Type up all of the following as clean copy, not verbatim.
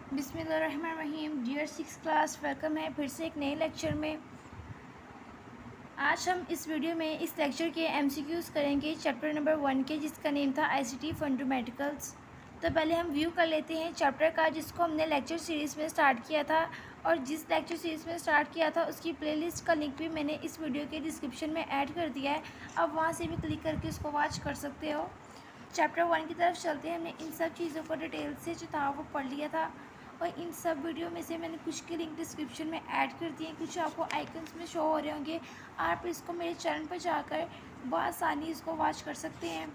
बिस्मिल्लाहिर्रहमानिर्रहीम। Dear 6 class, welcome है फिर से एक नए लेक्चर में। आज हम इस वीडियो में इस लेक्चर के एमसीक्यूज़ करेंगे चैप्टर नंबर 1 के, जिसका नेम था आईसीटी फंडामेंटल्स। तो पहले हम व्यू कर लेते हैं चैप्टर का, जिसको हमने लेक्चर सीरीज़ में स्टार्ट किया था। और जिस लेक्चर सीरीज़ में स्टार्ट किया था उसकी प्लेलिस्ट का लिंक भी मैंने इस वीडियो के डिस्क्रिप्शन में ऐड कर दिया है। आप वहाँ से भी क्लिक करके उसको वॉच कर सकते हो। चैप्टर 1 की तरफ चलते हैं। हमने इन सब चीज़ों को डिटेल से जो था वो पढ़ लिया था, और इन सब वीडियो में से मैंने कुछ के लिंक डिस्क्रिप्शन में ऐड कर दिए, कुछ आपको आइकन्स में शो हो रहे होंगे। आप इसको मेरे चैनल पर जाकर बआसानी इसको वॉच कर सकते हैं।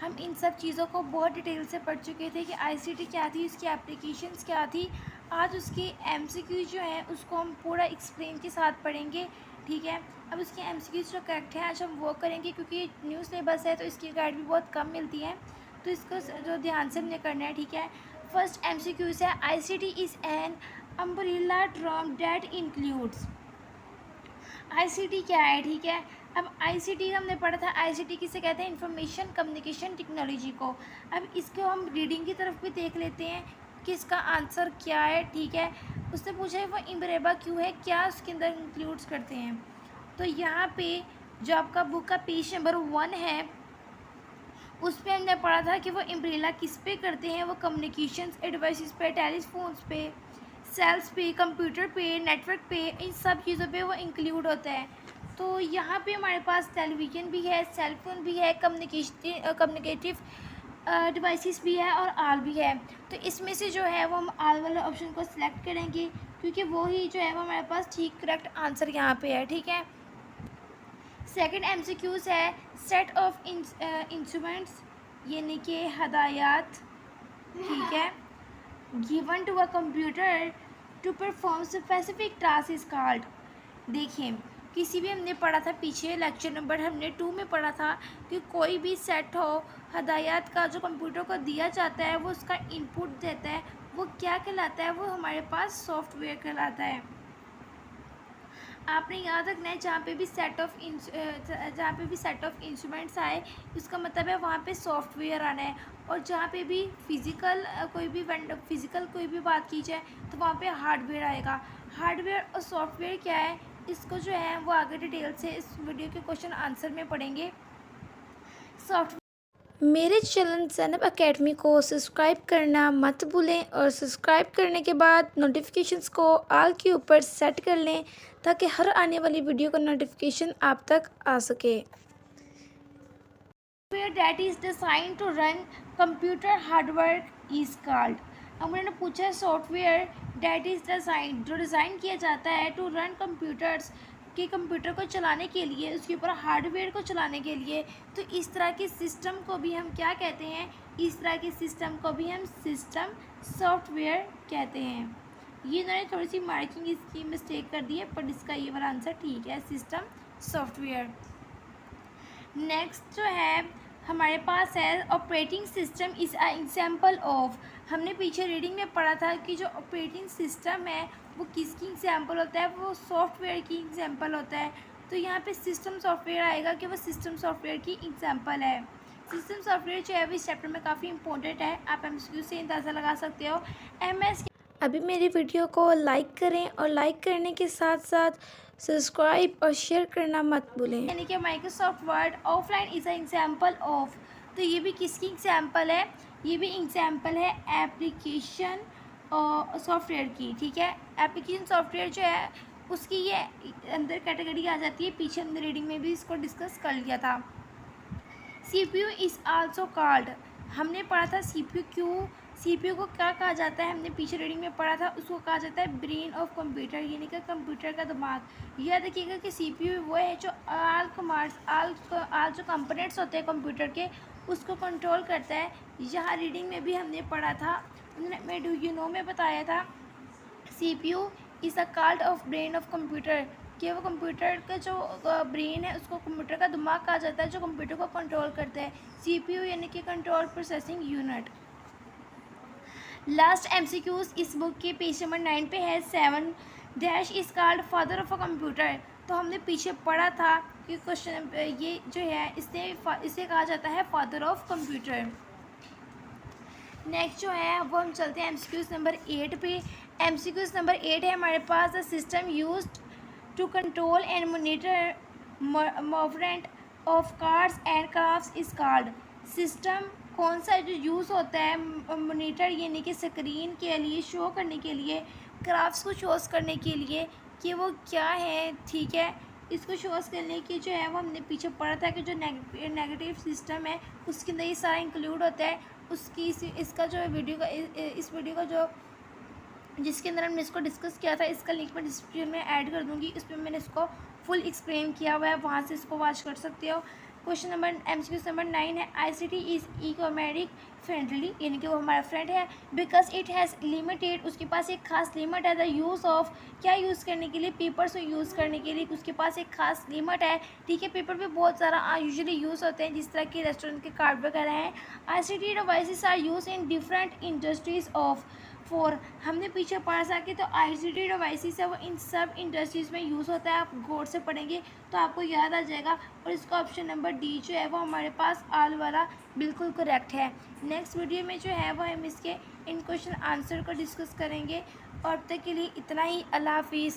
हम इन सब चीज़ों को बहुत डिटेल से पढ़ चुके थे कि आईसीटी क्या थी, उसकी एप्लीकेशंस क्या थी। आज उसकी एमसीक्यू जो है उसको हम पूरा एक्सप्लेन के साथ पढ़ेंगे, ठीक है। अब उसकी एमसीक्यूज जो करेक्ट है आज हम वो करेंगे, क्योंकि न्यू सिलेबस है तो इसकी गाइड भी बहुत कम मिलती है, तो इसको जो ध्यान से हमने करना है, ठीक है। फर्स्ट एमसीक्यूज है, ICT is an umbrella term that includes. ICT क्या है, ठीक है। अब आईसीटी हमने पढ़ा था, आईसीटी किसे कहते हैं, इंफॉर्मेशन कम्युनिकेशन टेक्नोलॉजी को। अब इसको हम रीडिंग की तरफ भी देख लेते हैं कि इसका आंसर क्या है, ठीक है। उसने पूछा है वो इम्ब्रेबा क्यों है, क्या उसके अंदर इंक्लूड्स करते हैं। तो यहाँ पे जो आपका बुक का पेज नंबर 1 है उस पर हमने पढ़ा था कि वो इम्ब्रेला किस पे करते हैं, वो कम्युनिकेशंस डिवाइसेस पे, टेलीफोन्स पे, सेल्स पे, कंप्यूटर पे, नेटवर्क पे, इन सब चीज़ों पे वो इंक्लूड होता है। तो यहाँ पे हमारे पास टेलीविज़न भी है, सेलफोन भी है, कम्युनिकेटिव डिवाइसेस भी है और आल भी है। तो इसमें से जो है वो हम आल वाले ऑप्शन को सिलेक्ट करेंगे, क्योंकि वो ही जो है वो हमारे पास ठीक करेक्ट आंसर यहाँ पे है, ठीक है। सेकंड एमसीक्यूज है, सेट ऑफ इंस्ट्रूमेंट्स यानी कि हदायत, ठीक है, given to a computer to perform specific task is called. देखिए, किसी भी हमने पढ़ा था पीछे लेक्चर नंबर हमने 2 में पढ़ा था कि कोई भी सेट हो हदायत का जो कंप्यूटर को दिया जाता है, वो उसका इनपुट देता है, वो क्या कहलाता है, वो हमारे पास सॉफ्टवेयर कहलाता है। आपने याद रखना है, जहाँ पे भी सेट ऑफ इंस्ट्रूमेंट्स आए इसका मतलब है वहाँ पे सॉफ्टवेयर आना है। और जहाँ पे भी फिज़िकल कोई भी बात की जाए तो वहाँ पे हार्डवेयर आएगा। हार्डवेयर और सॉफ्टवेयर क्या है, इसको जो है वो आगे डिटेल से इस वीडियो के क्वेश्चन आंसर में पढ़ेंगे। सॉफ्टवेयर मेरे चैनल ज़ैनब एकेडमी को सब्सक्राइब करना मत भूलें, और सब्सक्राइब करने के बाद नोटिफिकेशंस को ऑल के ऊपर सेट कर लें, ताकि हर आने वाली वीडियो का नोटिफिकेशन आप तक आ सके। Software that is design to run computer hardware is called. अब मैंने पूछा है सॉफ्टवेयर दैट इज़ डिज़ाइन, जो डिज़ाइन किया जाता है टू रन कंप्यूटर्स, कि कंप्यूटर को चलाने के लिए, उसके ऊपर हार्डवेयर को चलाने के लिए। तो इस तरह के सिस्टम को भी हम क्या कहते हैं, इस तरह के सिस्टम को भी हम सिस्टम सॉफ्टवेयर कहते हैं। ये इन्होंने थोड़ी सी मार्किंग इसकी मिस्टेक कर दी है, पर इसका ये वाला आंसर ठीक है, सिस्टम सॉफ्टवेयर। नेक्स्ट जो है हमारे पास है operating system is a example of. हमने पीछे रीडिंग में पढ़ा था कि जो ऑपरेटिंग सिस्टम है वो किसकी एग्जाम्पल होता है, वो सॉफ्टवेयर की एग्जाम्पल होता है। तो यहाँ पे सिस्टम सॉफ्टवेयर आएगा कि वो सिस्टम सॉफ्टवेयर की एग्जाम्पल है। सिस्टम सॉफ्टवेयर जो है वो इस चैप्टर में काफ़ी इंपॉर्टेंट है, आप एमसीक्यू से अंदाज़ा लगा सकते हो। एमएस अभी मेरी वीडियो को लाइक करें, और लाइक करने के साथ साथ सब्सक्राइब और शेयर करना मत भूलें। यानी कि Microsoft word offline is a example of. तो ये भी किसकी एग्जाम्पल है, ये भी एग्जाम्पल है एप्लीकेशन और सॉफ्टवेयर की, ठीक है। एप्लीकेशन सॉफ्टवेयर जो है उसकी ये अंदर कैटेगरी आ जाती है, पीछे हमने रीडिंग में भी इसको डिस्कस कर लिया था। CPU इज़ आल्सो कॉल्ड, हमने पढ़ा था CPU क्यों, CPU को क्या कहा जाता है, हमने पीछे रीडिंग में पढ़ा था, उसको कहा जाता है ब्रेन ऑफ कंप्यूटर, यानी कि कंप्यूटर का दिमाग। याद रखिएगा कि CPU वो है जो आल जो कंपोनेंट्स होते हैं कंप्यूटर के उसको कंट्रोल करता है। यहाँ रीडिंग में भी हमने पढ़ा था, मैं डू यू नो में बताया था, CPU is a called off brain of computer, कि वो कंप्यूटर का जो ब्रेन है उसको कंप्यूटर का दिमाग कहा जाता है, जो कंप्यूटर को कंट्रोल करता है। CPU यानी कि control processing unit. Last MCQs इस बुक के पेज नंबर 9 पे है, 7 dash is called father of a computer. तो हमने पीछे पढ़ा था कि क्वेश्चन ये जो है इसे कहा जाता है फादर ऑफ कंप्यूटर। नेक्स्ट जो है वो हम चलते हैं MCQs नंबर 8 पे। MCQs नंबर 8 है हमारे पास, the system used to control and monitor movement of cars and crafts is called. System कौन सा जो यूज़ होता है मॉनिटर यानी कि स्क्रीन के लिए शो करने के लिए, क्राफ्ट्स को शोज़ करने के लिए, कि वो क्या है, ठीक है। इसको शोज़ करने की जो है वो हमने पीछे पढ़ा था कि जो नेगेटिव सिस्टम है उसके अंदर ये सारा इंक्लूड होता है। उसकी इसका जो वीडियो का इस वीडियो का जो जिसके अंदर हमने इसको डिस्कस किया था, इसका लिंक मैं डिस्क्रिप्शन में ऐड कर दूँगी। इसमें मैंने इसको फुल एक्सप्लेन किया हुआ है, वहाँ से इसको वॉच कर सकते हो। क्वेश्चन नंबर MCQ नंबर 9 है, ICT इज़ इकोमेरिक फ्रेंडली, यानी कि वो हमारा फ्रेंड है, बिकॉज इट हैज़ लिमिटेड, उसके पास एक खास लिमिट है, द यूज़ ऑफ, क्या यूज़ करने के लिए, पेपर्स को यूज़ करने के लिए उसके पास एक खास लिमिट है, ठीक है। पेपर भी बहुत सारा यूजुअली यूज़ होते हैं, जिस तरह के रेस्टोरेंट के कार्ड वगैरह हैं। ICT devices are use in different industries of for, हमने पीछे पढ़ा था कि तो ICT डिवाइसेस है वो इन सब इंडस्ट्रीज़ में यूज़ होता है। आप गौर से पढ़ेंगे तो आपको याद आ जाएगा। और इसका ऑप्शन नंबर डी जो है वो हमारे पास आल वाला बिल्कुल करेक्ट है। नेक्स्ट वीडियो में जो है वो हम इसके इन क्वेश्चन आंसर को डिस्कस करेंगे। और अब तक के लिए इतना ही। अल्लाह हाफिज़।